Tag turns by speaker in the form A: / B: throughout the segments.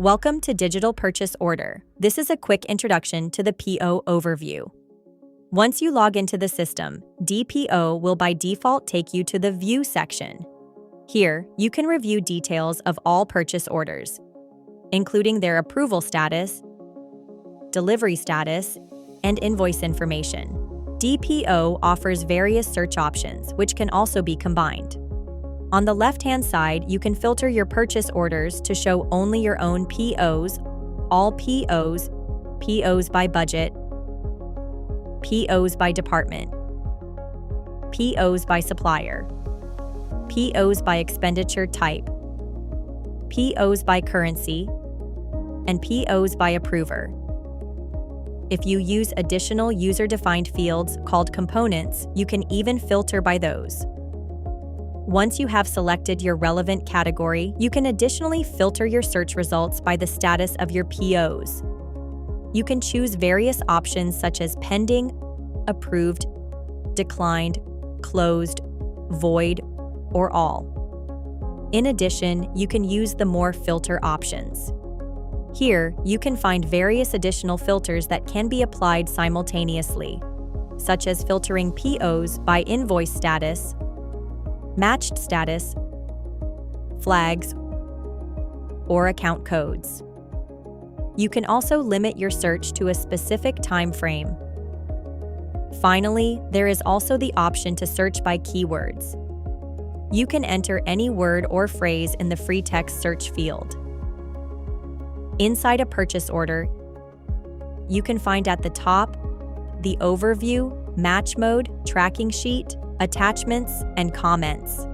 A: Welcome to Digital Purchase Order. This is a quick introduction to the PO overview. Once you log into the system, DPO will by default take you to the View section. Here, you can review details of all purchase orders, including their approval status, delivery status, and invoice information. DPO offers various search options, which can also be combined. On the left-hand side, you can filter your purchase orders to show only your own POs, all POs, POs by budget, POs by department, POs by supplier, POs by expenditure type, POs by currency, and POs by approver. If you use additional user-defined fields called components, you can even filter by those. Once you have selected your relevant category, you can additionally filter your search results by the status of your POs. You can choose various options such as pending, approved, declined, closed, void, or all. In addition, you can use the More filter options. Here, you can find various additional filters that can be applied simultaneously, such as filtering POs by invoice status, matched status, flags, or account codes. You can also limit your search to a specific time frame. Finally, there is also the option to search by keywords. You can enter any word or phrase in the free text search field. Inside a purchase order, you can find at the top the overview, match mode, tracking sheet, attachments, and comments.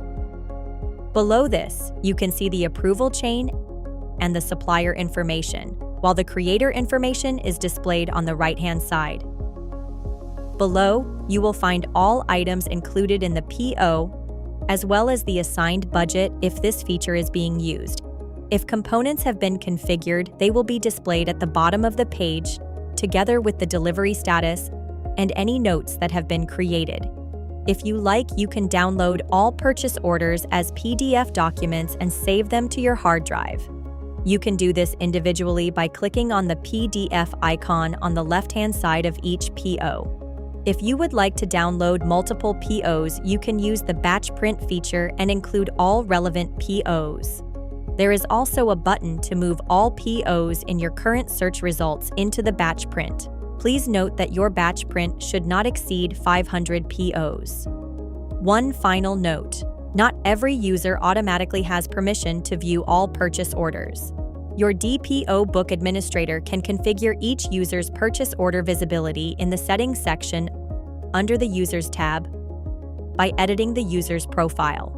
A: Below this, you can see the approval chain and the supplier information, while the creator information is displayed on the right-hand side. Below, you will find all items included in the PO, as well as the assigned budget if this feature is being used. If components have been configured, they will be displayed at the bottom of the page, together with the delivery status and any notes that have been created. If you like, you can download all purchase orders as PDF documents and save them to your hard drive. You can do this individually by clicking on the PDF icon on the left-hand side of each PO. If you would like to download multiple POs, you can use the batch print feature and include all relevant POs. There is also a button to move all POs in your current search results into the batch print. Please note that your batch print should not exceed 500 POs. One final note: not every user automatically has permission to view all purchase orders. Your DPO book administrator can configure each user's purchase order visibility in the Settings section under the Users tab by editing the user's profile.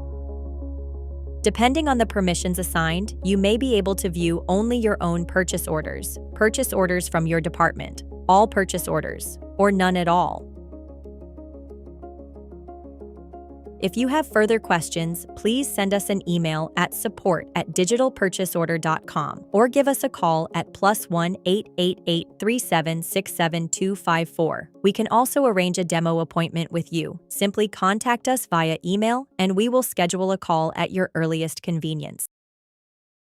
A: Depending on the permissions assigned, you may be able to view only your own purchase orders from your department, all purchase orders, or none at all. If you have further questions, please send us an email at support@digitalpurchaseorder.com or give us a call at +1 888 3767 254. We can also arrange a demo appointment with you. Simply contact us via email and we will schedule a call at your earliest convenience.